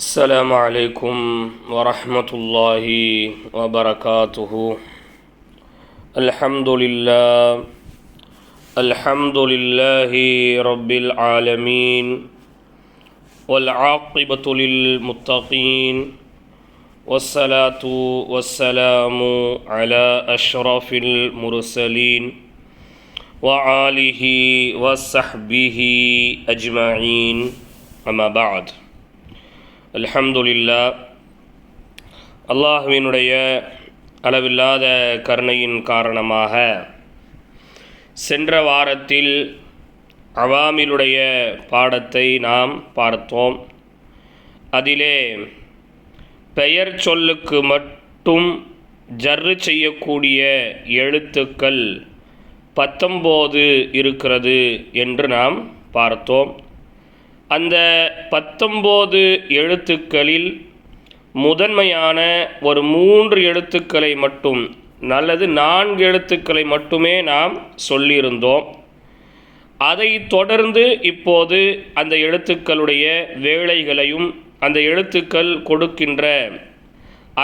السلام عليكم ورحمة الله وبركاته. الحمد لله رب العالمين، والعاقبة للمتقين، والصلاة والسلام على أشرف المرسلين وآله وصحبه أجمعين، أما بعد. அல்ஹம்துலில்லா, அல்லாஹ்வினுடைய அளவில்லாத கருணையின் காரணமாக சென்ற வாரத்தில் அவாமிலுடைய பாடத்தை நாம் பார்த்தோம். அதிலே பெயர் சொல்லுக்கு மட்டும் ஜர்ரு செய்யக்கூடிய எழுத்துக்கள் 19 இருக்கிறது என்று நாம் பார்த்தோம். அந்த 19 எழுத்துக்களில் முதன்மையான ஒரு 3 எழுத்துக்களை மட்டும் அல்லது 4 எழுத்துக்களை மட்டுமே நாம் சொல்லியிருந்தோம். அதை தொடர்ந்து இப்போது அந்த எழுத்துக்களுடைய வேளைகளையும் அந்த எழுத்துக்கள் கொடுக்கின்ற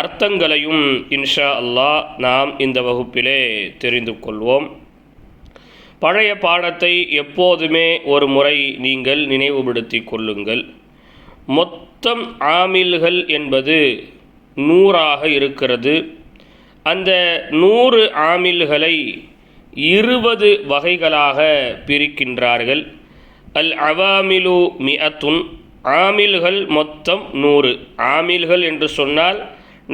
அர்த்தங்களையும் இன்ஷா அல்லாஹ் நாம் இந்த வகுப்பிலே தெரிந்து கொள்வோம். பழைய பாடத்தை எப்போதுமே ஒரு முறை நீங்கள் நினைவுபடுத்தி கொள்ளுங்கள். மொத்தம் ஆமில்கள் என்பது 100 இருக்கிறது. அந்த 100 ஆமில்களை 20 வகைகளாக பிரிக்கின்றார்கள். அல் அவாமிலு மிஅத்துன், ஆமில்கள் மொத்தம் 100. ஆமில்கள் என்று சொன்னால்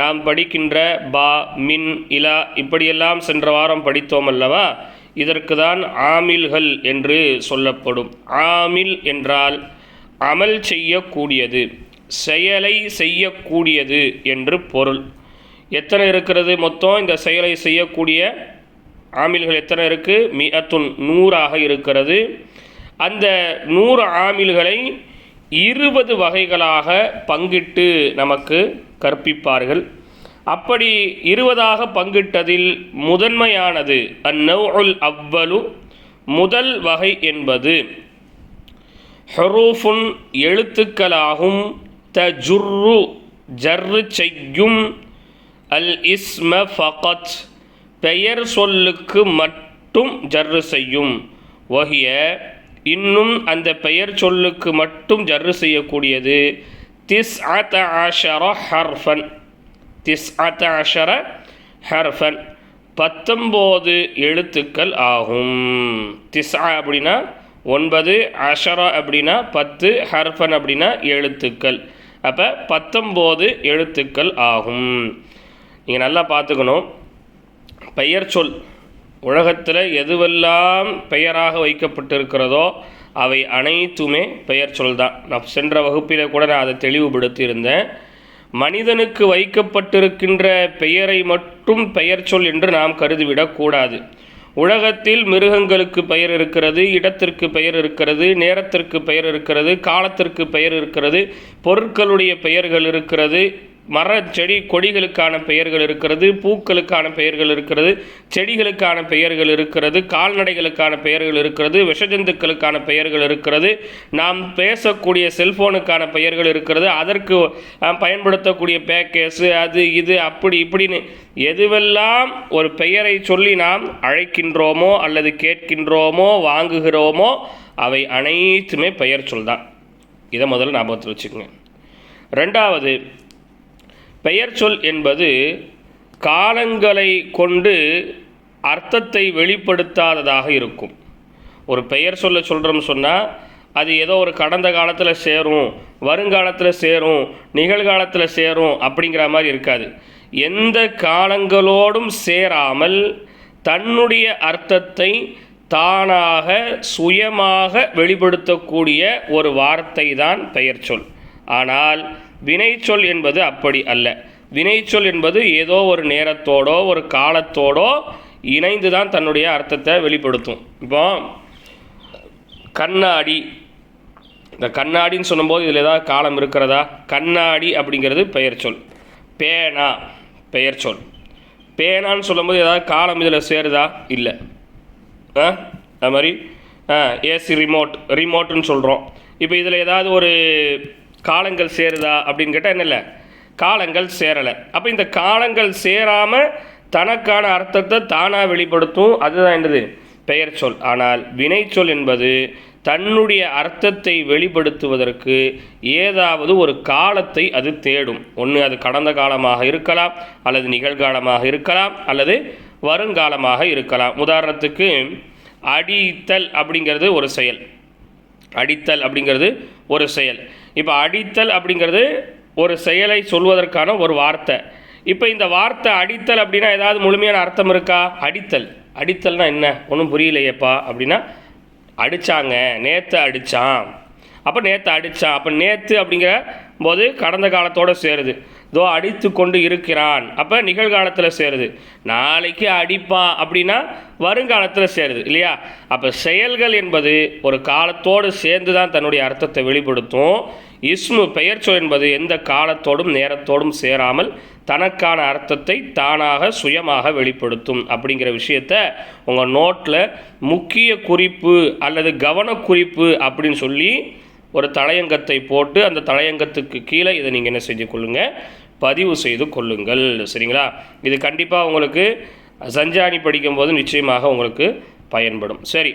நாம் படிக்கின்ற பா, மின், இலா இப்படியெல்லாம் சென்ற வாரம் படித்தோம் அல்லவா? இதற்கு தான் ஆமில்கள் என்று சொல்லப்படும். ஆமில் என்றால் அமல் செய்யக்கூடியது, செயலை செய்யக்கூடியது என்று பொருள். எத்தனை இருக்கிறது மொத்தம்? இந்த செயலை செய்யக்கூடிய ஆமில்கள் எத்தனை இருக்குது? மிஅத்துன், 100 இருக்கிறது. அந்த 100 ஆமில்களை 20 வகைகளாக பங்கிட்டு நமக்கு கற்பிப்பார்கள். அப்படி 20 பங்கிட்டதில் முதன்மையானது அந்நௌஉல் அவ்வலு, முதல் வகை என்பது ஹுரூஃபுன், எழுத்துக்களாகும், தஜுர்ரு, ஜர்ரு செய்யும், அல் இஸ்ம ஃபகத், பெயர் சொல்லுக்கு மட்டும் ஜர்ரு செய்யும், வஹிய, இன்னும் அந்த பெயர் சொல்லுக்கு மட்டும் ஜர்ரு செய்யக்கூடியது 19 ஹர்ஃபன், 19 ஹர்ஃபன், 19 எழுத்துக்கள் ஆகும். 9 அப்படின்னா 9, 10 அப்படின்னா 10, ஹர்ஃபன் அப்படின்னா எழுத்துக்கள். அப்போ 19 எழுத்துக்கள் ஆகும். நீங்கள் நல்லா பார்த்துக்கணும். பெயர் சொல் உலகத்தில் எதுவெல்லாம் பெயராக வைக்கப்பட்டிருக்கிறதோ அவை அனைத்துமே பெயர் சொல் தான். நான் சென்ற வகுப்பில் கூட நான் அதை தெளிவுபடுத்தியிருந்தேன். மனிதனுக்கு வைக்கப்பட்டிருக்கின்ற பெயரை மட்டும் பெயர் சொல் என்று நாம் கருதிவிடக்கூடாது. உலகத்தில் மிருகங்களுக்கு பெயர் இருக்கிறது, இடத்திற்கு பெயர் இருக்கிறது, நேரத்திற்கு பெயர் இருக்கிறது, காலத்திற்கு பெயர் இருக்கிறது, பொருட்களுடைய பெயர்கள் இருக்கிறது, மர செடி கொடிகளுக்கான பெயர்கள் இருக்கிறது, பூக்களுக்கான பெயர்கள் இருக்கிறது, செடிகளுக்கான பெயர்கள் இருக்கிறது, கால்நடைகளுக்கான பெயர்கள் இருக்கிறது, விஷஜந்துக்களுக்கான பெயர்கள் இருக்கிறது, நாம் பேசக்கூடிய செல்ஃபோனுக்கான பெயர்கள் இருக்கிறது, அதற்கு பயன்படுத்தக்கூடிய பேக்கேஜு அது இது அப்படி இப்படின்னு எதுவெல்லாம் ஒரு பெயரை சொல்லி நாம் அழைக்கின்றோமோ அல்லது கேட்கின்றோமோ வாங்குகிறோமோ அவை அனைத்துமே பெயர் சொல் தான். இதை முதல்ல ஞாபகத்தில் வச்சுக்கோங்க. ரெண்டாவது, பெயர் சொல் என்பது காலங்களை கொண்டு அர்த்தத்தை வெளிப்படுத்தாததாக இருக்கும். ஒரு பெயர் சொல்ல சொல்கிறோம்னு சொன்னால் அது ஏதோ ஒரு கடந்த காலத்தில் சேரும், வருங்காலத்தில் சேரும், நிகழ்காலத்தில் சேரும் அப்படிங்கிற மாதிரி இருக்காது. எந்த காலங்களோடும் சேராமல் தன்னுடைய அர்த்தத்தை தானாக சுயமாக வெளிப்படுத்தக்கூடிய ஒரு வார்த்தை தான் பெயர் சொல். ஆனால் வினைச்சொல் என்பது அப்படி அல்ல. வினைச்சொல் என்பது ஏதோ ஒரு நேரத்தோடோ ஒரு காலத்தோடோ இணைந்து தான் தன்னுடைய அர்த்தத்தை வெளிப்படுத்தும். இப்போ கண்ணாடி, இந்த கண்ணாடின்னு சொல்லும்போது இதில் ஏதாவது காலம் இருக்கிறதா? கண்ணாடி அப்படிங்கிறது பெயர் சொல். பேனா பெயர் சொல். பேனான்னு சொல்லும்போது ஏதாவது காலம் இதில் சேருதா? இல்லை. அது மாதிரி ஏசி ரிமோட்டுன்னு சொல்கிறோம். இப்போ இதில் ஏதாவது ஒரு காலங்கள் சேருதா அப்படின்னு கேட்டால் என்ன இல்லை, காலங்கள் சேரலை. அப்போ இந்த காலங்கள் சேராமல் தனக்கான அர்த்தத்தை தானாக வெளிப்படுத்தும், அதுதான் என்னது பெயர் சொல். ஆனால் வினைச்சொல் என்பது தன்னுடைய அர்த்தத்தை வெளிப்படுத்துவதற்கு ஏதாவது ஒரு காலத்தை அது தேடும். ஒன்று அது கடந்த காலமாக இருக்கலாம், அல்லது நிகழ்காலமாக இருக்கலாம், அல்லது வருங்காலமாக இருக்கலாம். உதாரணத்துக்கு அடித்தல் அப்படிங்கிறது ஒரு செயல். அடித்தல் அப்படிங்கிறது ஒரு செயல். இப்போ அடித்தல் அப்படிங்கிறது ஒரு செயலை சொல்வதற்கான ஒரு வார்த்தை. இப்போ இந்த வார்த்தை அடித்தல் அப்படின்னா ஏதாவது முழுமையான அர்த்தம் இருக்கா? அடித்தல், அடித்தல்னா என்ன, ஒன்றும் புரியலையேப்பா அப்படின்னா, அடித்தாங்க, நேற்று அடித்தான், அப்போ நேற்று அடித்தான், அப்போ நேற்று அப்படிங்கிற போது கடந்த காலத்தோடு சேருது. தோ அடித்து கொண்டு இருக்கிறான், அப்போ நிகழ்காலத்தில் சேருது. நாளைக்கு அடிப்பான் அப்படின்னா வருங்காலத்தில் சேருது இல்லையா? அப்போ செயல்கள் என்பது ஒரு காலத்தோடு சேர்ந்து தான் தன்னுடைய அர்த்தத்தை வெளிப்படுத்தும். இஸ்மு பெயர் சொல் என்பது எந்த காலத்தோடும் நேரத்தோடும் சேராமல் தனக்கான அர்த்தத்தை தானாக சுயமாக வெளிப்படுத்தும். அப்படிங்கிற விஷயத்த உங்கள் நோட்டில் முக்கிய குறிப்பு அல்லது கவனக்குறிப்பு அப்படின்னு சொல்லி ஒரு தலையங்கத்தை போட்டு அந்த தலையங்கத்துக்கு கீழே இதை நீங்கள் என்ன செஞ்சு கொள்ளுங்கள், பதிவு செய்து கொள்ளுங்கள். சரிங்களா? இது கண்டிப்பாக உங்களுக்கு சஞ்சாணி படிக்கும்போது நிச்சயமாக உங்களுக்கு பயன்படும். சரி,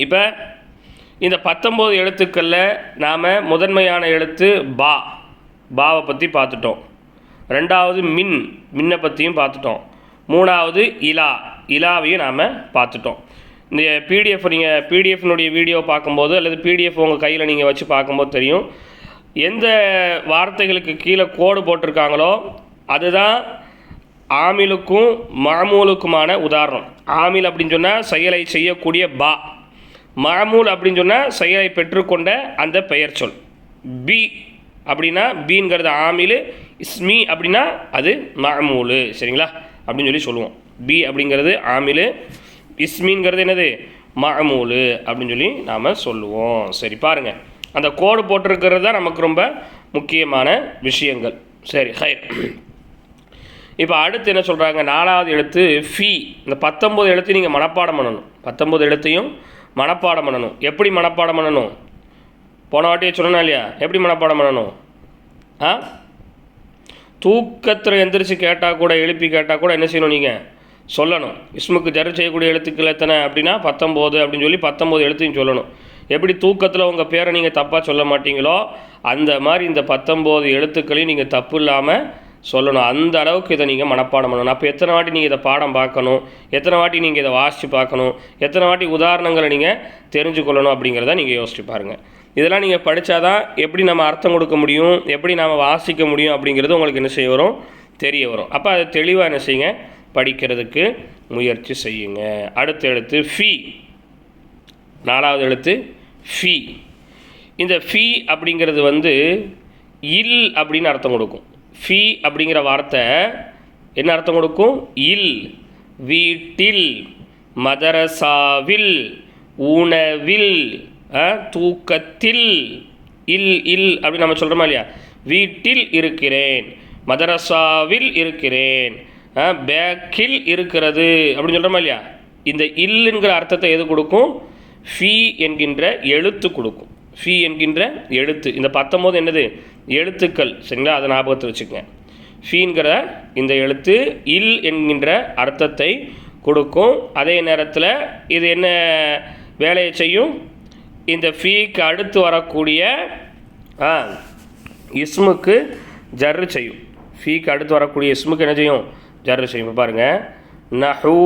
இப்போ இந்த 19 எழுத்துக்களில் நாம் முதன்மையான எழுத்து பா, பாவை பற்றி பார்த்துட்டோம். ரெண்டாவது மின்னை பற்றியும் பார்த்துட்டோம். மூணாவது இலா, இலாவையும் நாம் பார்த்துட்டோம். இந்த பிடிஎஃப்னுடைய வீடியோ பார்க்கும்போது அல்லது பிடிஎஃப் உங்கள் கையில் நீங்கள் வச்சு பார்க்கும்போது தெரியும், எந்த வார்த்தைகளுக்கு கீழே கோடு போட்டிருக்காங்களோ அதுதான் ஆமிலுக்கும் மாமூலுக்குமான உதாரணம். ஆமில் அப்படின்னு சொன்னால் செயலை செய்யக்கூடிய பா, மாமூல் அப்படின்னு சொன்னால் செயலை பெற்றுக்கொண்ட அந்த பெயர் சொல். பி அப்படின்னா பீங்கிறது ஆமில், இஸ்மி அப்படின்னா அது மாமூல். சரிங்களா? அப்படின்னு சொல்லி சொல்லுவோம். பி அப்படிங்கிறது ஆமில், இஸ்மிங்கிறது என்னது மாமூல் அப்படின்னு சொல்லி நாம் சொல்லுவோம். சரி, பாருங்கள், அந்த கோடு போட்டிருக்கிறது தான் நமக்கு ரொம்ப முக்கியமான விஷயங்கள். சரி, ஹைர். இப்போ அடுத்து என்ன சொல்கிறாங்க, 4வது எழுத்து ஃபி. இந்த 19 எழுத்து நீங்கள் மனப்பாடம் பண்ணணும். 19 எழுத்தையும் மனப்பாடம் பண்ணணும். எப்படி மனப்பாடம் பண்ணணும்? போன வாட்டியே சொல்லணும் இல்லையா? எப்படி மனப்பாடம் பண்ணணும்? தூக்கத்தில் எந்திரிச்சு கேட்டால் கூட, எழுப்பி கேட்டால் கூட என்ன செய்யணும், நீங்கள் சொல்லணும். இஸ்முக்கு ஜர் செய்யக்கூடிய எழுத்துக்கள் எத்தனை அப்படின்னா 19 அப்படின்னு சொல்லி 19 எழுத்தையும் சொல்லணும். எப்படி தூக்கத்தில் உங்கள் பேரை நீங்கள் தப்பாக சொல்ல மாட்டீங்களோ அந்த மாதிரி இந்த 19 எழுத்துக்களையும் நீங்கள் தப்பு இல்லாமல் சொல்லணும். அந்த அளவுக்கு இதை நீங்கள் மனப்பாடம் பண்ணணும். அப்போ எத்தனை வாட்டி நீங்கள் இதை பாடம் பார்க்கணும், எத்தனை வாட்டி நீங்கள் இதை வாசித்து பார்க்கணும், எத்தனை வாட்டி உதாரணங்களை நீங்கள் தெரிஞ்சுக்கொள்ளணும் அப்படிங்கிறத நீங்கள் யோசிச்சு பாருங்கள். இதெல்லாம் நீங்கள் படித்தாதான் எப்படி நம்ம அர்த்தம் கொடுக்க முடியும், எப்படி நாம் வாசிக்க முடியும் அப்படிங்கிறது உங்களுக்கு என்ன செய்ய வரும், தெரிய வரும். அப்போ அதை தெளிவாக என்ன செய்யுங்க, படிக்கிறதுக்கு முயற்சி செய்யுங்க. அடுத்த எழுத்து ஃபி, 4வது எழுத்து ஃபி. இந்த ஃபி அப்படிங்கிறது இல் அப்படின்னு அர்த்தம் கொடுக்கும். ஃபி அப்படிங்கிற வார்த்தை என்ன அர்த்தம் கொடுக்கும்? இல், வீட்டில், மதரசாவில், உணவில், தூக்கத்தில். இல் இல் அப்படின்னு நம்ம சொல்கிறோமா இல்லையா? வீட்டில் இருக்கிறேன், மதரசாவில் இருக்கிறேன், பேக்கில் இருக்கிறது அப்படின்னு சொல்கிறோமா இல்லையா? இந்த இல்லுங்கிற அர்த்தத்தை எது கொடுக்கும்? ஃபி என்கின்ற எழுத்து கொடுக்கும். ஃபி என்கின்ற எழுத்து. இந்த 19 என்னது? எழுத்துக்கள். சரிங்களா? அதை ஞாபகத்தை வச்சுக்கங்க. ஃபீங்கிற இந்த எழுத்து இல் என்கின்ற அர்த்தத்தை கொடுக்கும். அதே நேரத்தில் இது என்ன வேலையை செய்யும்? இந்த ஃபீக்கு அடுத்து வரக்கூடிய இஸ்முக்கு ஜர்ரு செய்யும். ஃபீக்கு அடுத்து வரக்கூடிய இஸ்முக்கு என்ன செய்யும்? ஜர்ரு செய்யும். இப்போ பாருங்கள், நஹு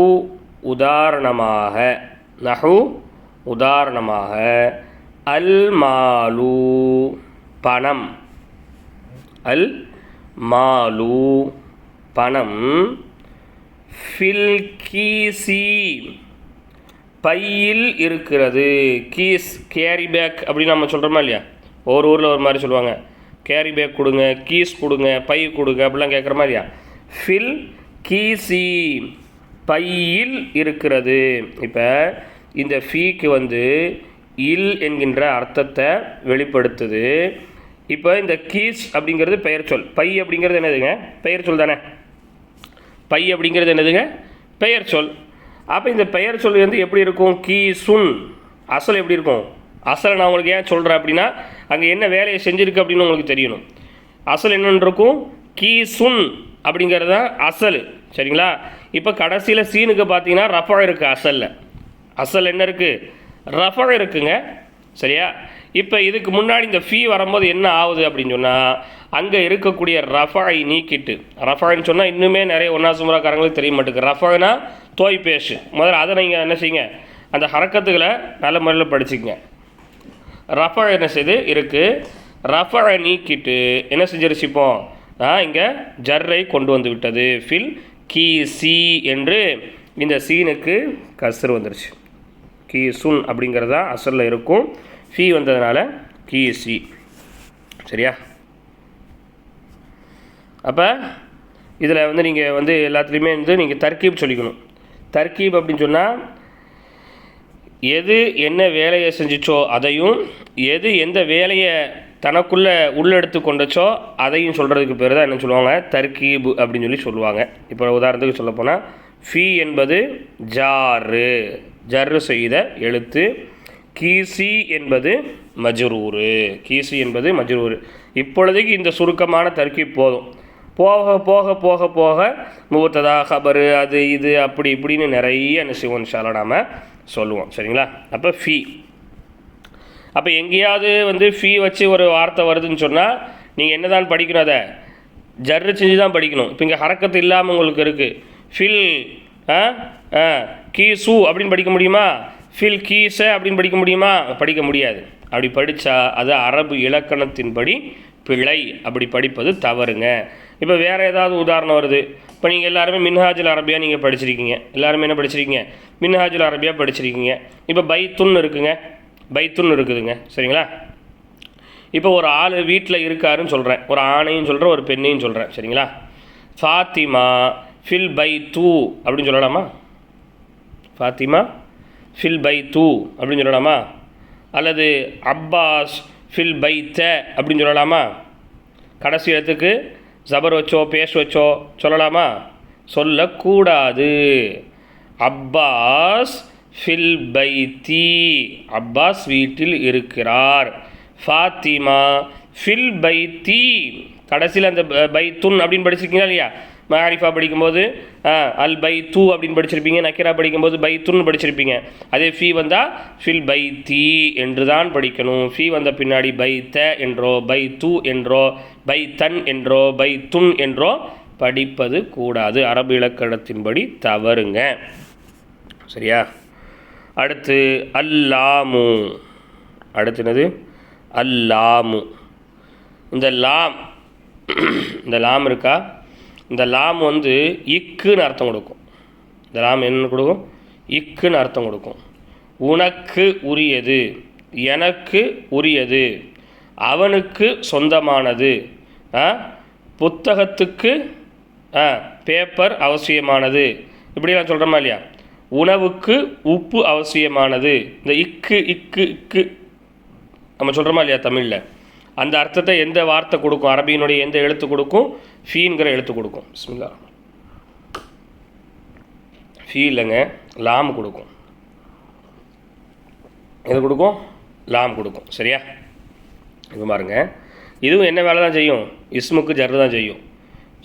உதாரணமாக, நஹு உதாரணமாக, அல் மாலு பணம், அல் மாலு பணம், ஃபில் கீசி பையில் இருக்கிறது. கீஸ் கேரி பேக் அப்படின்னு நம்ம சொல்கிறோமா இல்லையா? ஒவ்வொரு ஊரில் ஒரு மாதிரி சொல்லுவாங்க. கேரி பேக் கொடுங்க, கீஸ் கொடுங்க, பை கொடுங்க அப்படிலாம் கேட்குற மாதிரியா? ஃபில் கீசி பையில் இருக்கிறது. இப்போ இந்த ஃபீக்கு இல் என்கின்ற அர்த்தத்தை வெளிப்படுத்துது. இப்போ இந்த கீஸ் அப்படிங்கிறது பெயர் சொல், பை அப்படிங்கிறது என்னதுங்க? பெயர் சொல் தானே. பை அப்படிங்கிறது என்னதுங்க? பெயர் சொல். அப்போ இந்த பெயர் சொல் எப்படி இருக்கும்? கீசுன். அசல் எப்படி இருக்கும்? அசலை நான் உங்களுக்கு ஏன் சொல்கிறேன் அப்படின்னா, அங்கே என்ன வேலையை செஞ்சுருக்கு அப்படின்னு உங்களுக்கு தெரியணும். அசல் என்னென்னு இருக்கும், கீசுன் அப்படிங்கிறது தான் அசல். சரிங்களா? இப்போ கடைசியில் சீனுக்கு பார்த்தீங்கன்னா ரஃபா இருக்குது. அசல் என்ன இருக்குது, ரஃபா இருக்குங்க. சரியா? இப்போ இதுக்கு முன்னாடி இந்த ஃபீ வரும்போது என்ன ஆகுது அப்படின்னு சொன்னால், அங்கே இருக்கக்கூடிய ரஃபாயை நீக்கிட்டு, ரஃபான்னு சொன்னால் இன்னுமே நிறைய ஒன்றா சுமராக்காரங்களுக்கு தெரிய மாட்டேங்குது. ரஃபானா தோய் பேஷு, முதல்ல அதை நீங்கள் என்ன செய்யுங்க, அந்த ஹரக்கத்துகளை நல்ல முறையில் படிச்சுக்கங்க. ரஃபா என்ன செய்து இருக்குது, ரஃபாயை நீக்கிட்டு என்ன செஞ்சிருச்சிப்போம், இங்கே ஜர்ரை கொண்டு வந்து விட்டது. ஃபில் கீ சி என்று இந்த சீனுக்கு கஸ்ரு வந்துருச்சு. கீ சுன் அப்படிங்கிறது தான் அசலில் இருக்கும். ஃபீ வந்ததுனால கீ சி. சரியா? அப்போ இதில் வந்து நீங்கள் வந்து எல்லாத்துலேயுமே வந்து நீங்கள் தர்கீப் சொல்லிக்கணும். தர்கீப் அப்படின்னு சொன்னால் எது என்ன வேலையை செஞ்சிச்சோ அதையும், எது எந்த வேலையை தனக்குள்ளே உள்ளெடுத்து கொண்டச்சோ அதையும் சொல்கிறதுக்கு பேர் தான் என்ன சொல்லுவாங்க, தர்கீப் அப்படின்னு சொல்லி சொல்லுவாங்க. இப்போ உதாரணத்துக்கு சொல்லப்போனால் ஃபீ என்பது ஜர்ரு செய்த எழுத்து, கீசி என்பது மஜ்ரூரு. இப்பொழுதுக்கு இந்த சுருக்கமான தர்கீப் போதும். போக போக போக போக முபத்ததா ஹபரு அது இது அப்படி இப்படின்னு நிறைய என்ன செய்வோம் இன்ஷா அல்லாஹ் நாம் சொல்லுவோம். சரிங்களா? அப்போ ஃபீ, அப்போ எங்கேயாவது வந்து ஃபீ வச்சு ஒரு வார்த்தை வருதுன்னு சொன்னால் நீங்கள் என்ன தான் படிக்கணும், அதை ஜர்ரு செஞ்சு தான் படிக்கணும். இப்போ இங்கே ஹரக்கத்து இல்லாமல் உங்களுக்கு இருக்குது. ஃபில் கீசு அப்படின்னு படிக்க முடியுமா, ஃபில் கீஸ அப்படின்னு படிக்க முடியுமா, படிக்க முடியாது. அப்படி படித்தா அது அரபு இலக்கணத்தின்படி பிழை, அப்படி படிப்பது தவறுங்க. இப்போ வேறு ஏதாவது உதாரணம் வருது. இப்போ நீங்கள் எல்லாருமே மின்ஹாஜுல் அரபியா நீங்கள் படிச்சிருக்கீங்க. எல்லாருமே என்ன படிச்சிருக்கீங்க, மின்ஹாஜுல் அரபியா படிச்சிருக்கீங்க. இப்போ பைத்துன்னு இருக்குதுங்க. சரிங்களா? இப்போ ஒரு ஆள் வீட்டில் இருக்காருன்னு சொல்கிறேன், ஒரு ஆணையும் சொல்கிறேன், ஒரு பெண்ணையும் சொல்கிறேன். சரிங்களா? ஃபாத்திமா ஃபில் பைத்து அப்படின்னு சொல்லலாமா, ஃபாத்திமா ஃபில் பைத்து அப்படின்னு சொல்லலாமா, அல்லது அப்பாஸ் ஃபில் பைத்த அப்படின்னு சொல்லலாமா, கடைசி இடத்துக்கு ஜபர் வச்சோ பேஸ் வச்சோ சொல்லலாமா, சொல்லக்கூடாது. அப்பாஸ் ஃபில் பைத்தி, அப்பாஸ் வீட்டில் இருக்கிறார். ஃபாத்திமா ஃபில் பைத்தி, கடைசியில் அந்த பைத்துன் அப்படின்னு படிச்சிருக்கீங்களா இல்லையா? மாரிஃபா படிக்கும்போது அல் பைத்து அப்படின்னு படிச்சிருப்பீங்க, நக்கிரா படிக்கும்போது பைத்துன்னு படிச்சிருப்பீங்க. அதே ஃபீ வந்தால் ஃபில் பைத்தி என்று தான் படிக்கணும். ஃபீ வந்த பின்னாடி பைத்த என்றோ பைத்து என்றோ பைத்தன் என்றோ பைத்துன் என்றோ படிப்பது கூடாது. அரபு இலக்கணத்தின்படி தவறுங்க. சரியா? அடுத்து அல்லாமு. அடுத்து என்னது, அல்லாமு. இந்த லாம் இருக்கா, இந்த லாம் வந்து இக்குன்னு அர்த்தம் கொடுக்கும். இந்த லாம் என்ன கொடுக்கும், இக்குன்னு அர்த்தம் கொடுக்கும். உனக்கு உரியது, எனக்கு உரியது, அவனுக்கு சொந்தமானது, புத்தகத்துக்கு பேப்பர் அவசியமானது, இப்படிலாம் சொல்கிறோமா இல்லையா? உணவுக்கு உப்பு அவசியமானது. இந்த இக்கு நம்ம சொல்கிறோமா இல்லையா தமிழில்? அந்த அர்த்தத்தை எந்த வார்த்தை கொடுக்கும், அரபியினுடைய எந்த எழுத்து கொடுக்கும், ஃபீங்கிற எழுத்து கொடுக்கும். பிஸ்மில்லா, ஃபீ இல்லைங்க, லாம் கொடுக்கும். எது கொடுக்கும், லாம் கொடுக்கும். சரியா? இப்போ பாருங்க, இதுவும் என்ன வேலை தான் செய்யும், இஸ்முக்கு ஜர்ரு தான் செய்யும்.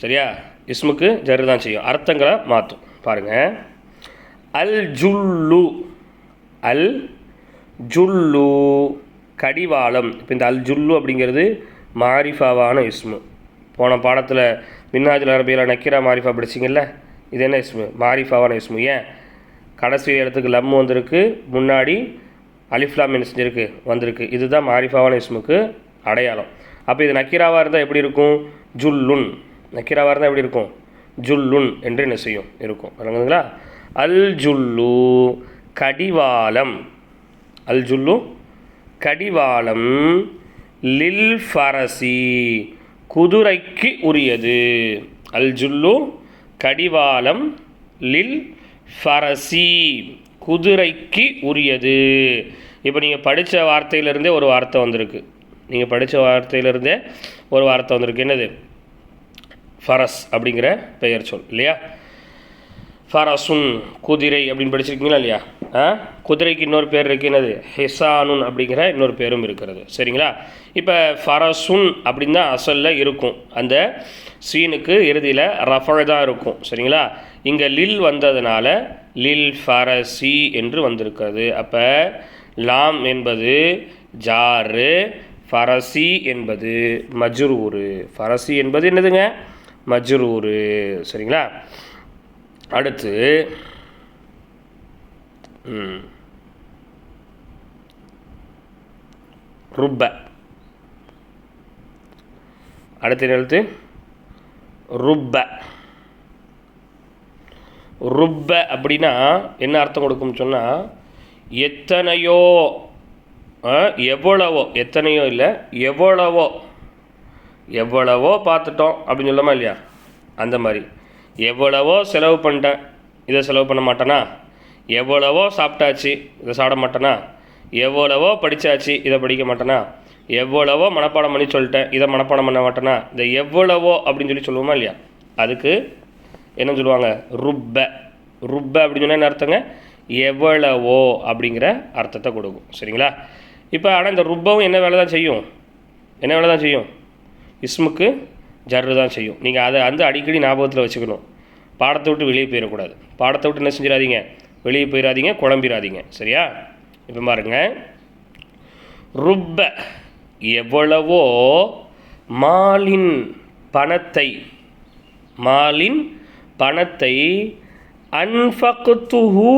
சரியா? இஸ்முக்கு ஜர்ரு தான் செய்யும், அர்த்தங்களை மாற்றும். பாருங்கள், அல் ஜுல்லு கடிவாளம். இப்போ இந்த அல் ஜுல்லு அப்படிங்கிறது மாரிஃபாவான இஸ்மு. போன பாடத்தில் மின்ஹாஜுல் அரபியில் நக்கீரா மாரிஃபா படிச்சிங்கல்ல, இது என்ன இஸ்மு, மாரிஃபாவான இஸ்மு. ஏன் கடைசி இடத்துக்கு லம் வந்திருக்கு, முன்னாடி அலிஃப்லாம் என்ன செஞ்சிருக்கு, வந்திருக்கு. இதுதான் மாரிஃபாவான இஸ்முக்கு அடையாளம். அப்போ இது நக்கீராவாக இருந்தால் எப்படி இருக்கும், ஜுல்லுன். நக்கீராவாக இருந்தால் எப்படி இருக்கும், ஜுல்லுன் என்று என்ன செய்யும் இருக்கும். வழங்குங்களா? அல் ஜுல்லு கடிவாளம். அல் ஜுல்லு கடிவாளம், லில் ஃபரசி குதிரைக்கு உரியது. அல் ஜுல்லு கடிவாளம், லில் ஃபரசி குதிரைக்கு உரியது. இப்போ நீங்கள் படித்த வார்த்தையிலிருந்தே ஒரு வார்த்தை வந்திருக்கு. என்னது, ஃபரஸ் அப்படிங்கிற பெயர் சொல் இல்லையா? ஃபரசுன் குதிரை அப்படின்னு படிச்சிருக்கீங்களா இல்லையா? குதிரைக்கு இன்னொரு பேர் இருக்குது, என்னது? ஹிசானுன் அப்படிங்கிற இன்னொரு பேரும் இருக்கிறது. சரிங்களா? இப்போ ஃபரசுன் அப்படின்னு தான் அசலில் இருக்கும். அந்த சீனுக்கு இறுதியில் ரஃப தான் இருக்கும். சரிங்களா? இங்கே லில் வந்ததுனால லில் ஃபரசி என்று வந்திருக்கிறது. அப்போ லாம் என்பது ஜாரு, ஃபரசி என்பது மஜ்ரூரு. ஃபரசி என்பது என்னதுங்க? மஜ்ரூரு. சரிங்களா? அடுத்து ருப்ப. அடுத்த எழுத்து ருப்ப. ருப்ப அப்படின்னா என்ன அர்த்தம் கொடுக்கும்னு சொன்னால், எத்தனையோ, எவ்வளவோ, எத்தனையோ இல்லை எவ்வளவோ, எவ்வளவோ பார்த்துட்டோம் அப்படின்னு சொல்லமா இல்லையா? அந்த மாதிரி எவ்வளவோ செலவு பண்ணிட்டேன், இதை செலவு பண்ண மாட்டேனா? எவ்வளவோ சாப்பிட்டாச்சு, இதை சாப்பிட மாட்டேனா? எவ்வளவோ படித்தாச்சு, இதை படிக்க மாட்டேனா? எவ்வளவோ மனப்பாடம் பண்ணி சொல்லிட்டேன், இதை மனப்பாடம் பண்ண மாட்டேனா? இந்த எவ்வளவோ அப்படின்னு சொல்லி சொல்லுவோமா இல்லையா? அதுக்கு என்ன சொல்லுவாங்க? ருப்ப. ருப்ப அப்படின்னு சொன்னால் என்ன அர்த்தங்க? எவ்வளவோ அப்படிங்கிற அர்த்தத்தை கொடுக்கும். சரிங்களா? இப்போ ஆனால் இந்த ருப்பவும் என்ன வேலை தான் செய்யும்? என்ன வேலை தான் செய்யும்? இஸ்முக்கு ஜர்ரு தான் செய்யும். நீங்கள் அதை வந்து அடிக்கடி ஞாபகத்தில் வச்சுக்கணும். பாடத்தை விட்டு வெளியே போயிடக்கூடாது. பாடத்தை விட்டு என்ன செஞ்சிடாதீங்க? வெளியே போயிடாதீங்க, குழம்பிடாதீங்க. சரியா? இப்போ பாருங்க, ருப்ப எவ்வளவோ மாலின் பணத்தை, மாலின் பணத்தை, அன்ஃபக்துஹு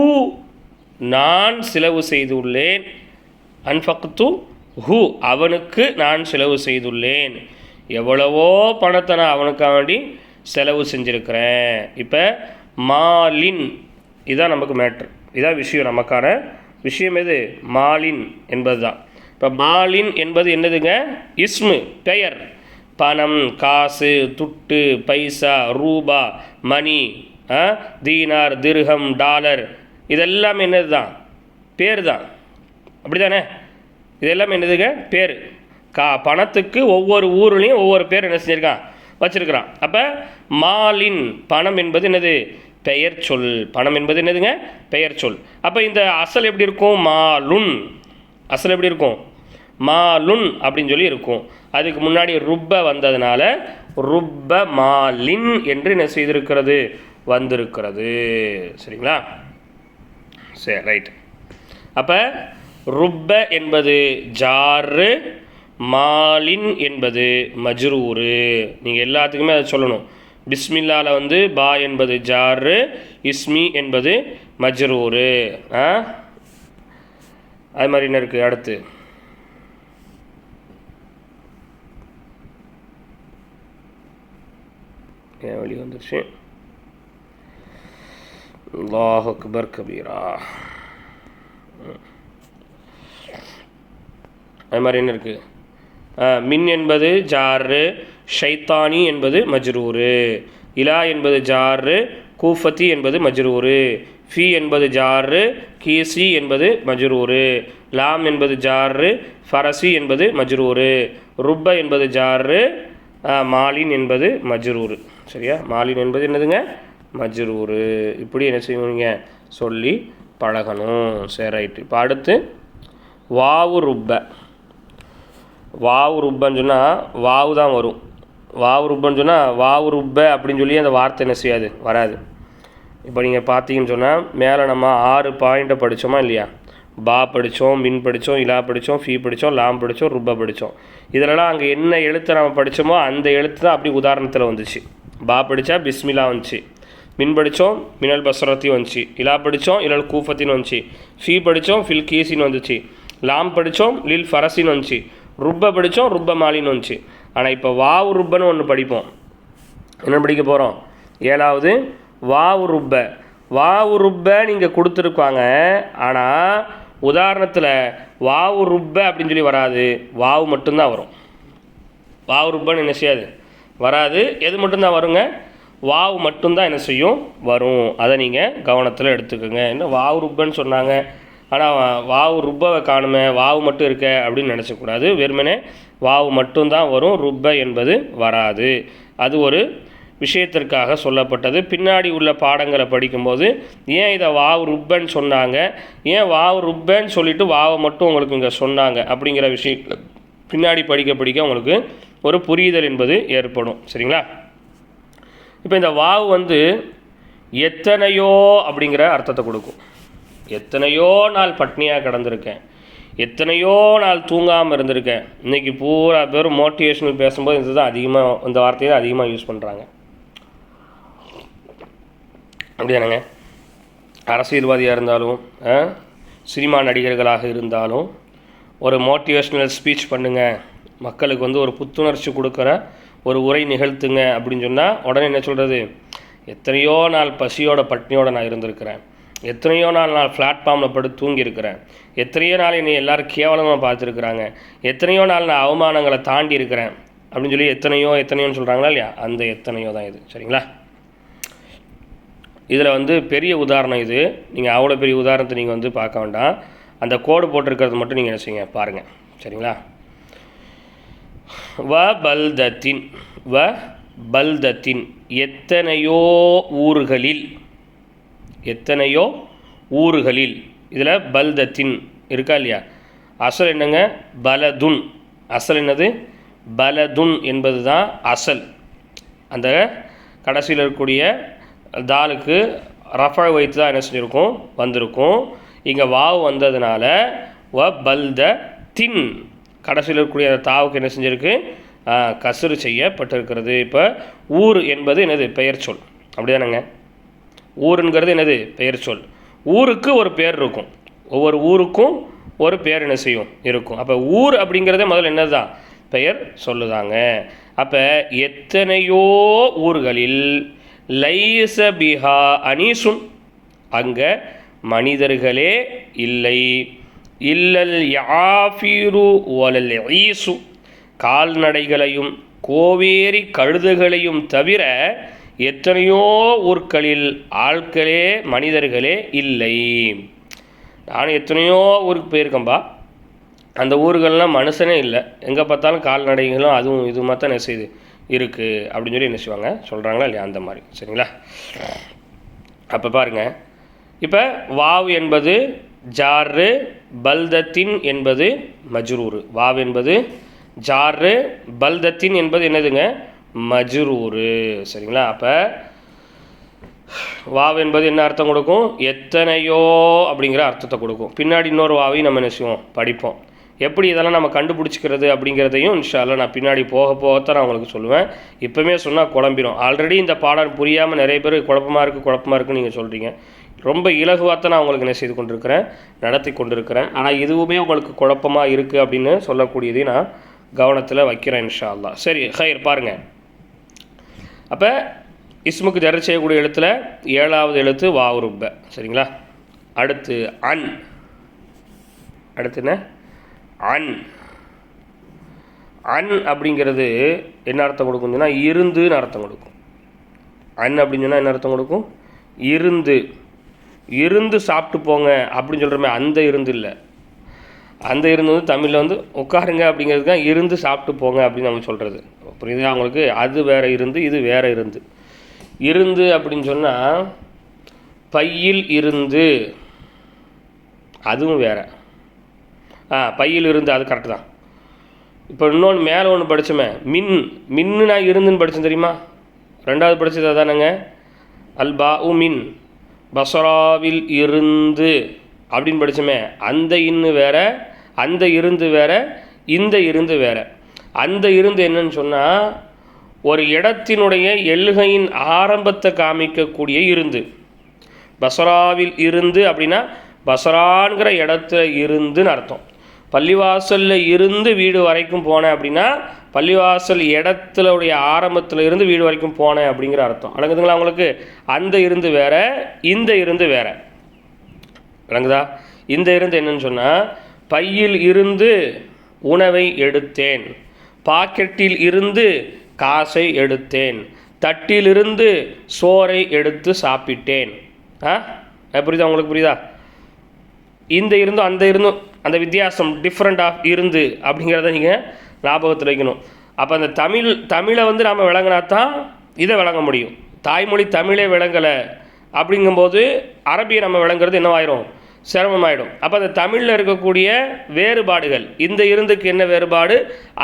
நான் செலவு செய்துள்ளேன், அன்ஃபக்துஹு அவனுக்கு நான் செலவு செய்துள்ளேன். எவ்வளவோ பணத்தை நான் அவனுக்காக வேண்டி செலவு செஞ்சுருக்கிறேன். இப்போ மாலின் இதுதான் நமக்கு மேட்ரு, இதுதான் விஷயம். நமக்கான விஷயம் எது? மாலின் என்பது தான். இப்போ மாலின் என்பது என்னதுங்க? இஸ்மு, பெயர். பணம், காசு, துட்டு, பைசா, ரூபா, மணி, தீனார், திர்ஹம், டாலர், இதெல்லாமே என்னது தான்? பேர் தான். அப்படி தானே? இதெல்லாமே என்னதுங்க? பேர். பணத்துக்கு ஒவ்வொரு ஊர்லேயும் ஒவ்வொரு பேர் என்ன செஞ்சுருக்கான்? வச்சுருக்கிறான். அப்போ மாலின் பணம் என்பது என்னது? பெயர் சொல். பணம் என்பது என்னதுங்க? பெயர் சொல். அப்போ இந்த அசல் எப்படி இருக்கும்? மாலுன். அசல் எப்படி இருக்கும்? மாலுன் அப்படின்னு சொல்லி இருக்கும். அதுக்கு முன்னாடி ருப்ப வந்ததுனால ருப்ப மாலின் என்று என்ன செய்திருக்கிறது? வந்திருக்கிறது. சரிங்களா? சரி, ரைட். அப்போ ருப்ப என்பது ஜாரு, மாலின் என்பது மஜ்ரூரு. நீங்கள் எல்லாத்துக்குமே அதை சொல்லணும். பிஸ்மில்லாவில் வந்து பா என்பது ஜாரு, இஸ்மி என்பது மஜ்ரூரு. அது மாதிரி என்ன இருக்குது? அடுத்து ஏன் வழி வந்துருச்சு? அல்லாஹ் அக்பர் கபீரா. அது மாதிரி என்ன இருக்குது? மின் என்பது ஜாரு, ஷைத்தானி என்பது மஜ்ரூரு, இலா என்பது ஜாரு, கூஃபத்தி என்பது மஜ்ரூரு, ஃபி என்பது ஜாரு, கீசி என்பது மஜ்ரூரு, லாம் என்பது ஜாரு, ஃபரசி என்பது மஜ்ரூரு, ருப்ப என்பது ஜாரு, மாலின் என்பது மஜ்ரூரு. சரியா? மாலின் என்பது என்னதுங்க? மஜ்ரூரு. இப்படி என்ன செய்வீங்க? சொல்லி பழகணும். சரி, ரைட்டு. இப்போ அடுத்து வாவு ருப்ப. வாவு ருப்பன்னு சொன்னால் வாவு தான் வரும். வாவு ருப்பன்னு சொன்னால் வாவு ருப்ப அப்படின்னு சொல்லி அந்த வார்த்தை என்ன செய்யாது? வராது. இப்போ நீங்கள் பார்த்தீங்கன்னு சொன்னால் மேலே நம்ம 6 பாயிண்ட்டை படித்தோமா இல்லையா? பா படித்தோம், மின் படித்தோம், இலா படித்தோம், ஃபீ படித்தோம், லாம் படித்தோம், ருப்ப படித்தோம். இதிலலாம் அங்கே என்ன எழுத்தை நம்ம படித்தோமோ அந்த எழுத்து தான் அப்படி உதாரணத்தில் வந்துச்சு. பா படித்தா பிஸ்மிலா வந்துச்சு, மின் படித்தோம் மினல் பஸ்ரத்தி வந்துச்சு, இலா படித்தோம் இலல் கூஃபத்தின்னு வந்துச்சு, ஃபீ படித்தோம் ஃபில் கீசின்னு வந்துச்சு, லாம் படித்தோம் லில் ஃபரசின்னு வந்துச்சு, ருப்ப படித்தோம் ருப்ப மாலின்னு வந்துச்சு. ஆனால் இப்போ வாவு ருப்பன்னு ஒன்று படிப்போம். என்ன படிக்க போகிறோம்? 7வது வாவு ருப்ப. வாவு ருப்ப நீங்கள் கொடுத்துருப்பாங்க. ஆனால் உதாரணத்தில் வாவு ருப்ப அப்படின்னு சொல்லி வராது, வாவு மட்டும்தான் வரும். வாவு ருப்பன்னு என்ன செய்யாது? வராது. எது மட்டும்தான் வருங்க? வாவு மட்டும்தான் என்ன செய்யும்? வரும். அதை நீங்கள் கவனத்தில் எடுத்துக்கோங்க. என்ன வாவு ருப்பன்னு சொன்னாங்க, ஆனால் வாவு ருப்பவை காணுமே, வாவு மட்டும் இருக்க அப்படின்னு நினச்சக்கூடாது. வெறுமனே வாவு மட்டும்தான் வரும், ருப்ப என்பது வராது. அது ஒரு விஷயத்திற்காக சொல்லப்பட்டது. பின்னாடி உள்ள பாடங்களை படிக்கும்போது ஏன் இதை வாவ் ருப்பன்னு சொன்னாங்க, ஏன் வாவ் ருப்பன்னு சொல்லிவிட்டு வாவை மட்டும் உங்களுக்கு இங்கே சொன்னாங்க அப்படிங்கிற விஷயம் பின்னாடி படிக்க உங்களுக்கு ஒரு புரிதல் என்பது ஏற்படும். சரிங்களா? இப்போ இந்த வாவ் வந்து எத்தனையோ அப்படிங்கிற அர்த்தத்தை கொடுக்கும். எத்தனையோ நாள் பட்னியாக கிடந்திருக்கேன், எத்தனையோ நாள் தூங்காமல் இருந்திருக்கேன். இன்றைக்கி பூரா பேர் மோட்டிவேஷனல் பேசும்போது இதுதான் அதிகமாக, இந்த வார்த்தையை தான் அதிகமாக யூஸ் பண்ணுறாங்க. அப்படிதானங்க? அரசியல்வாதியாக இருந்தாலும் சினிமா நடிகர்களாக இருந்தாலும் ஒரு மோட்டிவேஷ்னல் ஸ்பீச் பண்ணுங்கள், மக்களுக்கு வந்து ஒரு புத்துணர்ச்சி கொடுக்குற ஒரு உரை நிகழ்த்துங்க அப்படின்னு சொன்னால் உடனே என்ன சொல்கிறது, எத்தனையோ நாள் பசியோட பட்னியோடு நான் இருந்திருக்கிறேன், எத்தனையோ நாள் நான் பிளாட்ஃபார்மில் படுத்து தூங்கியிருக்கிறேன், எத்தனையோ நாள் என்னை எல்லோரும் கேவலமாக பார்த்துருக்குறாங்க, எத்தனையோ நாள் நான் அவமானங்களை தாண்டி இருக்கிறேன் அப்படின்னு சொல்லி எத்தனையோன்னு சொல்கிறாங்களா இல்லையா, அந்த எத்தனையோ தான் இது. சரிங்களா? இதில் வந்து பெரிய உதாரணம் இது. நீங்கள் அவ்வளோ பெரிய உதாரணத்தை நீங்கள் வந்து பார்க்க வேண்டாம், அந்த கோடு போட்டிருக்கிறது மட்டும் நீங்கள் என்ன செய்யுங்க பாருங்கள். சரிங்களா? வ பல்தத்தின் எத்தனையோ ஊர்களில் இதில் பல்தத்தின் இருக்கா இல்லையா, அசல் என்னங்க பலதுன். அசல் என்னது பலதுன் என்பது தான் அசல். அந்த கடைசியில் இருக்கக்கூடிய தாலுக்கு ரஃபா வைத்து தான் என்ன செஞ்சுருக்கும் வந்திருக்கும். இங்கே வாவு வந்ததுனால வ பல்த தின் கடைசியில் இருக்கக்கூடிய அந்த தாவுக்கு என்ன செஞ்சுருக்கு கசுறு செய்யப்பட்டிருக்கிறது. இப்போ ஊர் என்பது என்னது பெயர் சொல், அப்படி தானேங்க? ஊருங்கிறது என்னது பெயர் சொல். ஊருக்கு ஒரு பேர் இருக்கும், ஒவ்வொரு ஊருக்கும் ஒரு பேர் என்ன செய்யும் இருக்கும். அப்போ ஊர் அப்படிங்கிறதே முதல்ல என்னது தான் பெயர் சொல்லுதாங்க. அப்போ எத்தனையோ ஊர்களில் லைஸ பிஹா அனீசுன் அங்கே மனிதர்களே இல்லை, இல்லல் யாஃபிரு வலல் ஈசு கால்நடைகளையும் கோவேரி கழுதுகளையும் தவிர எத்தனையோ ஊர்களில் ஆட்களே மனிதர்களே இல்லை. நானும் எத்தனையோ ஊருக்கு போயிருக்கேன்பா, அந்த ஊர்கள்லாம் மனுஷனே இல்லை, எங்கே பார்த்தாலும் கால்நடைகளும் அதுவும் இது மாதிரி என்ன செய்யுது இருக்குது அப்படின்னு சொல்லி என்ன செய்வாங்க சொல்கிறாங்களா இல்லையா, அந்த மாதிரி. சரிங்களா? அப்போ பாருங்கள், இப்போ வாவ் என்பது ஜாரு, பல்தத்தின் என்பது மஜ்ரூரு. வாவ் என்பது ஜாரு, பல்தத்தின் என்பது என்னதுங்க மஜ்ரூரு. சரிங்களா? அப்போ வாவ் என்பது என்ன அர்த்தம் கொடுக்கும், எத்தனையோ அப்படிங்கிற அர்த்தத்தை கொடுக்கும். பின்னாடி இன்னொரு வாவையும் நம்ம என்ன செய்வோம் படிப்போம். எப்படி இதெல்லாம் நம்ம கண்டுபிடிச்சிக்கிறது அப்படிங்கிறதையும் இன்ஷா அல்லாஹ் நான் பின்னாடி போகத்தான் நான் உங்களுக்கு சொல்லுவேன். இப்போவுமே சொன்னால் குழம்பிடும். ஆல்ரெடி இந்த பாடம் புரியாமல் நிறைய பேர் குழப்பமாக இருக்குன்னு நீங்கள் சொல்கிறீங்க. ரொம்ப இலகுவாக நான் உங்களுக்கு என்ன செய்து கொண்டிருக்கிறேன், நடத்தி கொண்டிருக்கிறேன். ஆனால் இதுவுமே உங்களுக்கு குழப்பமாக இருக்குது அப்படின்னு சொல்லக்கூடியதையும் நான் கவனத்தில் வைக்கிறேன் இன்ஷா அல்லாஹ். சரி ஹைர் பாருங்கள். அப்போ இஸ்முக்கு ஜர் செய்யக்கூடிய எழுத்தில் 7வது எழுத்து வாவ் ருப்ப. சரிங்களா? அடுத்து அன். அடுத்து என்ன அன். அன் அப்படிங்கிறது என்ன அர்த்தம் கொடுக்கும் சொன்னால் இருந்துன்னு அர்த்தம் கொடுக்கும். அன் அப்படின்னு சொன்னால் என்ன அர்த்தம் கொடுக்கும், இருந்து சாப்பிட்டு போங்க அப்படின்னு சொல்கிறோமே, அந்த இருந்து இல்லை. அந்த இருந்து வந்து தமிழில் வந்து உட்காருங்க அப்படிங்கிறது தான் இருந்து சாப்பிட்டு போங்க அப்படின்னு நம்ம சொல்கிறது. புரியுது அவங்களுக்கு? அது வேறு இருந்து, இது வேறு இருந்து. இருந்து அப்படின்னு சொன்னால் பையில் இருந்து, அதுவும் வேறு. பையில் இருந்து அது கரெக்டு தான். இப்போ இன்னொன்று மேலே ஒன்று படித்தோமே மின்னு நான் இருந்துன்னு படித்தேன் தெரியுமா, 2வது படித்தது அதானங்க அல்பா மின் பசராவில் இருந்து அப்படின்னு படித்தோமே, அந்த இன்னு வேற, அந்த இருந்து வேற, இந்த இருந்து வேற. அந்த இருந்து என்னன்னு சொன்னால் ஒரு இடத்தினுடைய எல்கையின் ஆரம்பத்தை காமிக்கக்கூடிய இருந்து. பசராவில் இருந்து அப்படின்னா பசரான்கிற இடத்துல இருந்துன்னு அர்த்தம். பள்ளிவாசலில் இருந்து வீடு வரைக்கும் போனேன் அப்படின்னா பள்ளிவாசல் இடத்துடைய ஆரம்பத்தில் இருந்து வீடு வரைக்கும் போனேன் அப்படிங்கிற அர்த்தம். விளங்குதுங்களா உங்களுக்கு? அந்த இருந்து வேற, இந்த இருந்து வேற. விளங்குதா? இந்த இருந்து என்னன்னு சொன்னால் பையில் இருந்து உணவை எடுத்தேன், பாக்கெட்டில் இருந்து காசை எடுத்தேன், தட்டிலிருந்து சோறை எடுத்து சாப்பிட்டேன். புரியுதா உங்களுக்கு? புரியுதா? இந்த இருந்தும் அந்த இருந்தும் அந்த வித்தியாசம் டிஃப்ரெண்ட் ஆஃப் இருந்து அப்படிங்கிறத நீங்கள் ஞாபகத்தில் வைக்கணும். அப்போ அந்த தமிழை வந்து நாம் விளங்கினா தான் இதை விளங்க முடியும். தாய்மொழி தமிழே விளங்கலை அப்படிங்கும்போது அரபியை நம்ம விளங்குறது என்னவாயிரும், சிரமமாயிடும். அப்போ அந்த தமிழில் இருக்கக்கூடிய வேறுபாடுகள், இந்த இருந்துக்கு என்ன வேறுபாடு,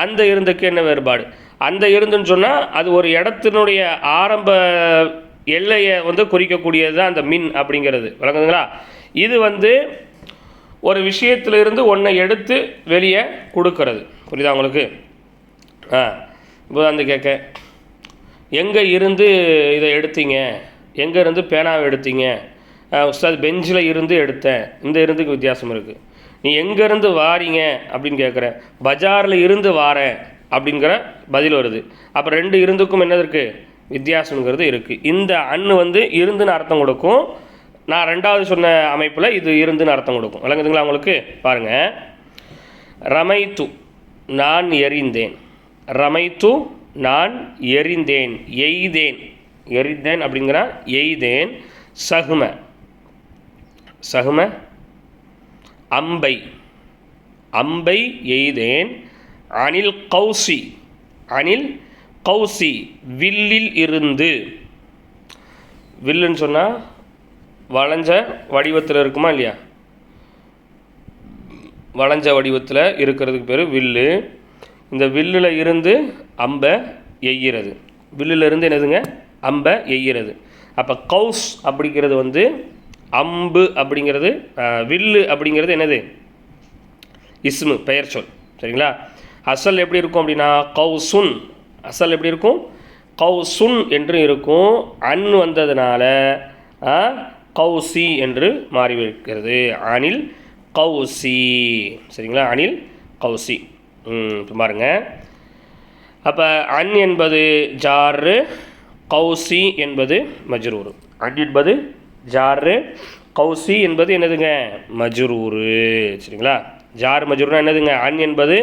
அந்த இருந்துக்கு என்ன வேறுபாடு. அந்த இருந்துன்னு சொன்னால் அது ஒரு இடத்தினுடைய ஆரம்ப எல்லையை குறிக்கக்கூடியது தான் அந்த மின் அப்படிங்கிறது, விளங்குதுங்களா. இது ஒரு விஷயத்திலிருந்து ஒன்றை எடுத்து வெளியே கொடுக்கறது, புரியுதா உங்களுக்கு. இப்போ கேட்க, எங்கே இருந்து இதை எடுத்தீங்க, எங்கே இருந்து பேனாவை எடுத்தீங்க, உஸ்தாத் பெஞ்சில் இருந்து எடுத்தேன், இந்த இருந்துக்கு வித்தியாசம் இருக்குது. நீ எங்கேருந்து வாரீங்க அப்படின்னு கேட்குற, பஜாரில் இருந்து வாரேன் அப்படிங்கிற பதில் வருது. அப்போ ரெண்டு இருந்துக்கும் என்னது இருக்குது, வித்தியாசங்கிறது இருக்குது. இந்த அன்னு இருந்துன்னு அர்த்தம் கொடுக்கும். நான் ரெண்டாவது சொன்ன அமைப்பில் இது இருந்துன்னு அர்த்தம் கொடுக்கும், விளங்குதுங்களா உங்களுக்கு. பாருங்கள், ரமைத்து நான் எறிந்தேன், ரமைத்து நான் எறிந்தேன், எய்தேன், எறிந்தேன் அப்படிங்கிற எய்தேன், சகும சகும அம்பை, அம்பை எய்தேன், அனில் கௌசி, அனில் கௌசி வில்லில் இருந்து. வில்லுன்னு சொன்னால் வளைஞ்ச வடிவத்தில் இருக்குமா இல்லையா, வளைஞ்ச வடிவத்தில் இருக்கிறதுக்கு பேர் வில்லு. இந்த வில்லில் இருந்து அம்பை எய்கிறது, வில்லில் இருந்து என்னதுங்க, அம்பை எய்கிறது. அப்போ கௌஸ் அப்படிங்கிறது அம்பு அப்படிங்கிறது, வில்லு அப்படிங்கிறது என்னது, இஸ்மு, பெயர் சொல், சரிங்களா. அசல் எப்படி இருக்கும் அப்படின்னா கௌசுன், அசல் எப்படி இருக்கும், கௌசுன் என்று இருக்கும். அன் வந்ததுனால கௌசி என்று மாறிவிடுகிறது, அனில் கௌசி, சரிங்களா, அனில் கௌசி. பாருங்க, அப்போ அன் என்பது ஜாரு, கௌசி என்பது மஜ்ரூர். அன் என்பது ஜாரு, கௌசி என்பது என்னதுங்க, மஜ்ரூரு, சரிங்களா. ஜார் மஜ்ரூர்னா என்னதுங்க, அன் என்பது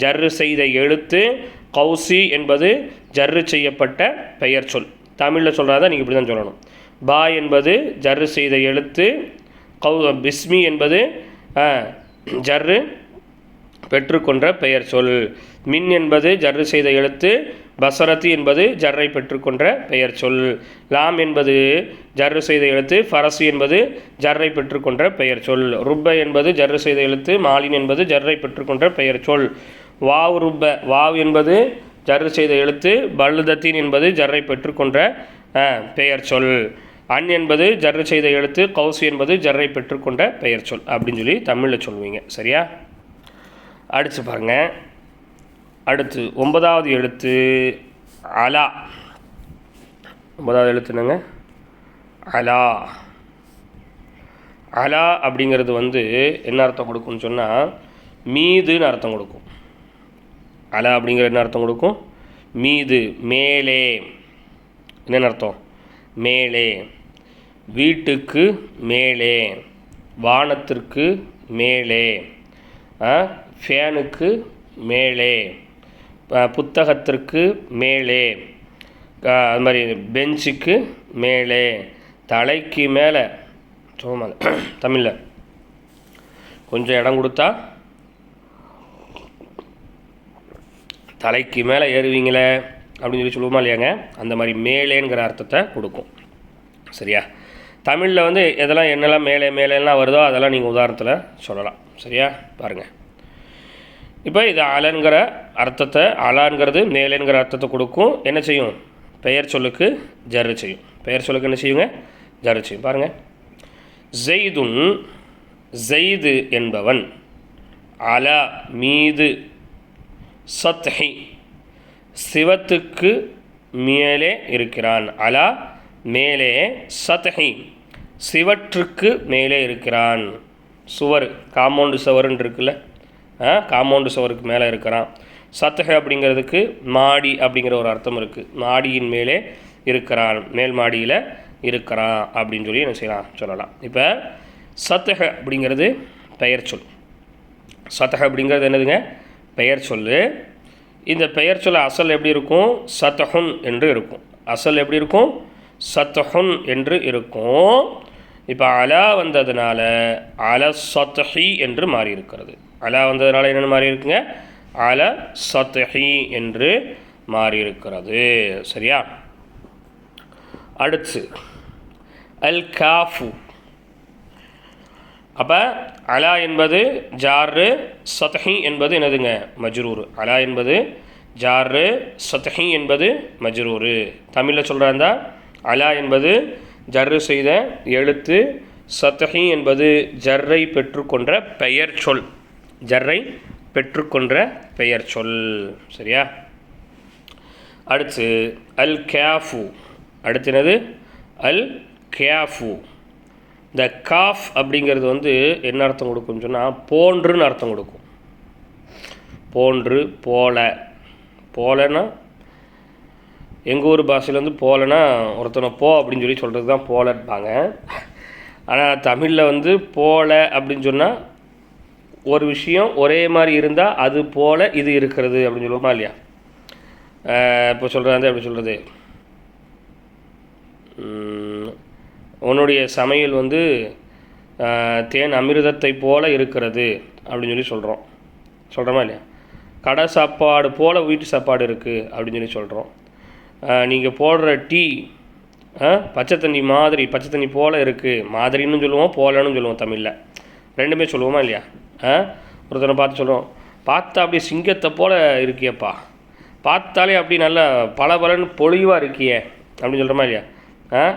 ஜர்ரு செய்த எழுத்து, கௌசி என்பது ஜர்ரு செய்யப்பட்ட பெயர் சொல். தமிழில் சொல்கிறதா நீங்கள் இப்படி தான் சொல்லணும். பா என்பது ஜர்ரு செய்த எழுத்து, பிஸ்மி என்பது ஜர்ரு பெற்றுக்கொண்ட பெயர் சொல். மின் என்பது ஜர்ரு செய்த எழுத்து, பசரத்தி என்பது ஜர்ரை பெற்றுக்கொண்ட பெயர் சொல். லாம் என்பது ஜர்ரு செய்த எழுத்து, ஃபரசு என்பது ஜர்ரை பெற்றுக்கொண்ட பெயர் சொல். ருப்ப என்பது ஜர்ரு செய்த எழுத்து, மாலின் என்பது ஜர்ரை பெற்றுக்கொண்ட பெயர் சொல். வாவ் ருப்ப, வாவ் என்பது ஜர்ரு செய்த எழுத்து, பல்லுதத்தின் என்பது ஜர்ரை பெற்றுக்கொண்ட பெயர் சொல். அன் என்பது ஜர்ரு செய்த எழுத்து, கௌசு என்பது ஜர்ரை பெற்றுக்கொண்ட பெயர் சொல் அப்படின்னு சொல்லி தமிழில் சொல்லுவீங்க, சரியா. அடித்து பாருங்க. அடுத்து 9வது எழுத்து அலா. 9வது எழுத்து என்னங்க, அலா. அலா அப்படிங்கிறது என்ன அர்த்தம் கொடுக்கும்னு சொன்னால் மீதுன்னு அர்த்தம் கொடுக்கும். அலா அப்படிங்கிற என்ன அர்த்தம் கொடுக்கும், மீது, மேலே. என்னென்ன அர்த்தம், மேலே, வீட்டுக்கு மேலே, வானத்திற்கு மேலே, ஃபேனுக்கு மேலே, புத்தகத்திற்கு மேலே, அது மாதிரி பெஞ்சுக்கு மேலே, தலைக்கு மேலே. சும்மா தமிழில் கொஞ்சம் இடம் கொடுத்தா தலைக்கு மேலே ஏறுவீங்களே அப்படின்னு சொல்லி சொல்லுவோமா இல்லையாங்க, அந்த மாதிரி மேலேங்கிற அர்த்தத்தை கொடுக்கும், சரியா. தமிழில் எதெல்லாம் என்னெல்லாம் மேலே மேலேலாம் வருதோ அதெல்லாம் நீங்கள் உதாரணத்தில் சொல்லலாம், சரியா. பாருங்கள், இப்போ இது அலன்கிற அர்த்தத்தை, அலான்கிறது மேலேங்கிற அர்த்தத்தை கொடுக்கும். என்ன செய்யும், பெயர் சொல்லுக்கு ஜர்ரு செய்யும். பெயர் சொல்லுக்கு என்ன செய்யுங்க, ஜர்ரு செய்யும். பாருங்கள், ஜெய்துன், ஜெய்து என்பவன், அலா மீது, சத்ஹி சிவத்துக்கு மேலே இருக்கிறான். அலா மேலே, சத்ஹி சிவற்றுக்கு மேலே இருக்கிறான். சுவர், காம்பவுண்டு சுவருன்னு இருக்குல்ல, காம்பவுண்டு சுவருக்கு மேலே இருக்கிறான். சத்ஹ அப்படிங்கிறதுக்கு மாடி அப்படிங்கிற ஒரு அர்த்தம் இருக்குது. மாடியின் மேலே இருக்கிறான், மேல் மாடியில் இருக்கிறான் அப்படின்னு சொல்லி என்ன செய்யலாம், சொல்லலாம். இப்போ சத்ஹ அப்படிங்கிறது பெயர் சொல். சத்ஹ அப்படிங்கிறது என்னதுங்க, பெயர் சொல். இந்த பெயர் சொல்ல அசல் எப்படி இருக்கும், சத்ஹுன் என்று இருக்கும். அசல் எப்படி இருக்கும், சத்ஹுன் என்று இருக்கும். இப்போ அலா வந்ததுனால அல சத்ஹி என்று மாறி இருக்கிறது. அலா வந்ததுனால என்னென்னு மாறி இருக்குங்க, அல சத்ஹி என்று மாறி இருக்கிறது, சரியா. அடுத்து அல் காஃபு. அப்போ அலா என்பது ஜாரு, சத்ஹி என்பது என்னதுங்க மஜ்ரூர். அலா என்பது ஜாரு, சத்ஹி என்பது மஜ்ரூர். தமிழில் சொல்கிறாந்தா அலா என்பது ஜர்ரு செய்த எழுத்து, சத்ஹி என்பது ஜர்ரை பெற்றுக்கொண்ட பெயர் சொல். ஜர்ரை பெற்றுக்கொண்ட பெயர் சொல். சரியா? அடுத்து அல் கேஃபு. அடுத்தினது அல் கேஃபு. இந்த காஃப் அப்படிங்கிறது வந்து என்ன அர்த்தம் கொடுக்கும்னு சொன்னால் போன்றுன்னு அர்த்தம் கொடுக்கும். போன்று, போல. போலன்னா எங்கள் ஊர் பாஷையில் வந்து போலன்னா ஒருத்தனை போ அப்படின்னு சொல்லி சொல்கிறது தான் போலன்பாங்க. ஆனால் தமிழில் வந்து போல அப்படின்னு சொன்னால் ஒரு விஷயம் ஒரே மாதிரி இருந்தால் அது போல் இது இருக்கிறது அப்படின்னு சொல்லுவோமா இல்லையா? இப்போ சொல்கிறது எப்படி சொல்கிறது, உன்னுடைய சமையல் வந்து தேன் அமிர்தத்தை போல இருக்கிறது அப்படின்னு சொல்லி சொல்கிறோமா இல்லையா? கடை சாப்பாடு போல் வீட்டு சாப்பாடு இருக்குது அப்படின்னு சொல்லி சொல்கிறோம். நீங்கள் போடுற டீ பச்சை தண்ணி மாதிரி, பச்சை தண்ணி போல் இருக்குது, மாதிரின்னு சொல்லுவோம், போலன்னு சொல்லுவோம். தமிழில் ரெண்டுமே சொல்லுவோமா இல்லையா? ஒருத்தனை பார்த்து சொல்லுவோம், பார்த்தா அப்படியே சிங்கத்தை போல் இருக்கியப்பா, பார்த்தாலே அப்படி நல்லா பலபலன்னு பொலிவாக இருக்கியே அப்படின்னு சொல்கிறோமா இல்லையா?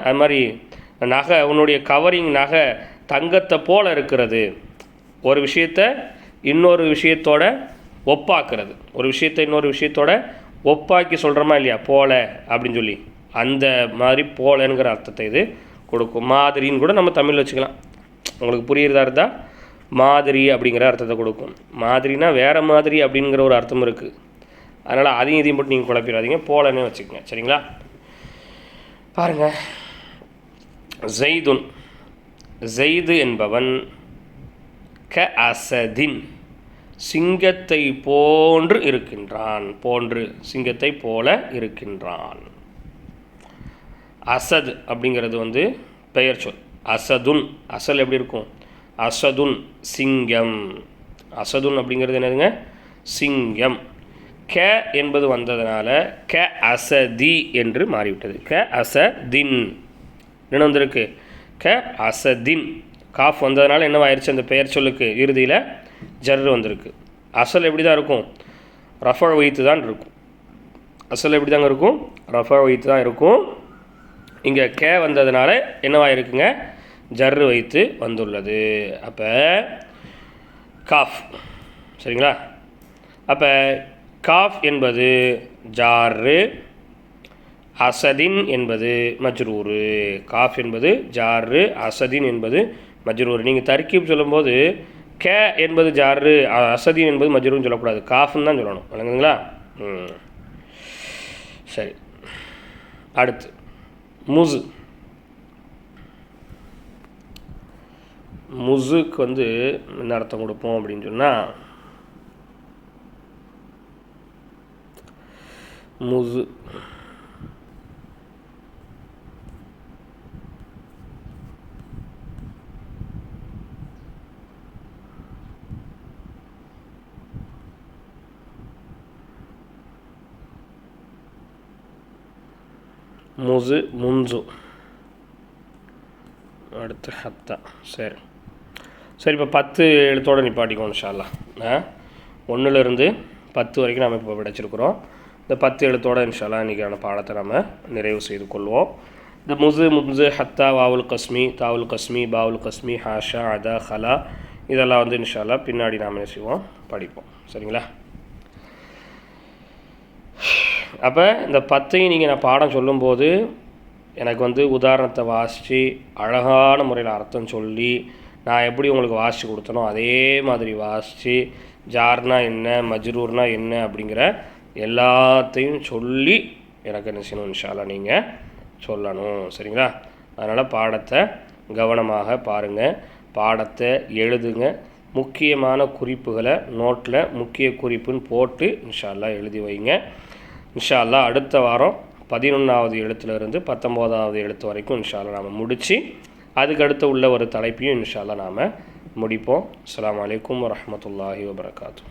அது மாதிரி நகை, உன்னுடைய கவரிங் நகை தங்கத்தை போல் இருக்கிறது. ஒரு விஷயத்தை இன்னொரு விஷயத்தோட ஒப்பாக்குறது, ஒரு விஷயத்தை இன்னொரு விஷயத்தோட ஒப்பாக்கி சொல்கிறோமா இல்லையா போல அப்படின்னு சொல்லி, அந்த மாதிரி போலங்கிற அர்த்தத்தை இது கொடுக்கும். மாதிரின்னு கூட நம்ம தமிழில் வச்சுக்கலாம். உங்களுக்கு புரியுறதா இருந்தால் மாதிரி அப்படிங்கிற அர்த்தத்தை கொடுக்கும். மாதிரினா வேறு மாதிரி அப்படிங்கிற ஒரு அர்த்தம் இருக்குது. அதனால் அதையும் இதையும் மட்டும் நீங்கள் குழப்பிடாதீங்க, போலன்னே வச்சுக்கோங்க. சரிங்களா? பாருங்கள், ஜெய்துன். ஜெய்து என்பவன் க அசதின், சிங்கத்தை போன்று இருக்கின்றான். போன்று, சிங்கத்தை போல இருக்கின்றான். அசத் அப்படிங்கிறது வந்து பெயர் சொல். அசதுன், அசல் எப்படி இருக்கும்? அசதுன் சிங்கம். அசதுன் அப்படிங்கிறது என்னதுங்க? சிங்கம். க என்பது வந்ததுனால க அசதி என்று மாறிவிட்டது. க அசதின் என்ன வந்திருக்கு? க அசதின். காஃப் வந்ததுனால என்னவாயிருச்சு? அந்த பெயர் சொல்லுக்கு இறுதியில் ஜர்ரு வந்திருக்கு. அசல் எப்படி தான் இருக்கும்? ரஃபா வைத்து தான் இருக்கும். அசல் எப்படி தாங்க இருக்கும்? ரஃபா வைத்து தான் இருக்கும். இங்கே கே வந்ததுனால என்னவாயிருக்குங்க? ஜர்ரு வைத்து வந்துள்ளது. அப்போ காஃப். சரிங்களா? அப்போ காஃப் என்பது ஜாரு, அசதின் என்பது மஜ்ரூரு. காஃப் என்பது ஜாரு, அசதின் என்பது மஜ்ரூர். நீங்கள் தர்கீப் சொல்லும்போது கே என்பது ஜாரு, அசதீன் என்பது மஜ்ரூர்னு சொல்லக்கூடாது, காஃப்னு தான் சொல்லணும். வழங்குங்களா? சரி. அடுத்து முசு. முசுக்கு வந்து என்ன அர்த்தம் கொடுப்போம் அப்படின்னு சொன்னால், முசு முசு முன்சு. அடுத்து ஹத்தா. சரி சரி. இப்போ 10 எழுத்தோடு நிப்பாட்டிக்கோம் இன்ஷா அல்லாஹ். 1லேருந்து 10 வரைக்கும் நம்ம இப்போ படிச்சிருக்கிறோம். இந்த 10 எழுத்தோடு இன்ஷா அல்லாஹ் இன்றைக்கான பாடத்தை நம்ம நிறைவு செய்து கொள்வோம். இந்த முசு, முன்சு, ஹத்தா, வாவுல் கஸ்மி, தாவுல் கஸ்மி, பாவுல் கஸ்மி, ஹாஷா, அதா, ஹலா, இதெல்லாம் வந்து இன்ஷா அல்லாஹ் பின்னாடி நாம் என்ன செய்வோம்? படிப்போம். சரிங்களா? அப்போ இந்த 10ஐயும் நீங்கள் நான் பாடம் சொல்லும்போது எனக்கு வந்து உதாரணத்தை வாசித்து அழகான முறையில் அர்த்தம் சொல்லி நான் எப்படி உங்களுக்கு வாசித்து கொடுத்தனோ அதே மாதிரி வாசித்து ஜார்னா என்ன, மஜ்ரூர்னா என்ன அப்படிங்கிற எல்லாத்தையும் சொல்லி எனக்கு என்ன செய்யணும்? இன்ஷா அல்லாஹ் நீங்கள் சொல்லணும். சரிங்களா? அதனால் பாடத்தை கவனமாக பாருங்கள், பாடத்தை எழுதுங்க. முக்கியமான குறிப்புகளை நோட்டில் முக்கிய குறிப்புன்னு போட்டு இன்ஷா அல்லாஹ் எழுதி வைங்க. இன்ஷா அல்லாஹ் அடுத்த வாரம் 11வது எழுத்துலேருந்து 19வது எழுத்து வரைக்கும் இன்ஷா அல்லாஹ் நாம் முடித்து அதுக்கடுத்து உள்ள ஒரு தலைப்பையும் இன்ஷா அல்லாஹ் நாம் முடிப்போம். அஸ்ஸலாமு அலைக்கும் வரஹ்மத்துல்லாஹி வபரகாத்துஹு.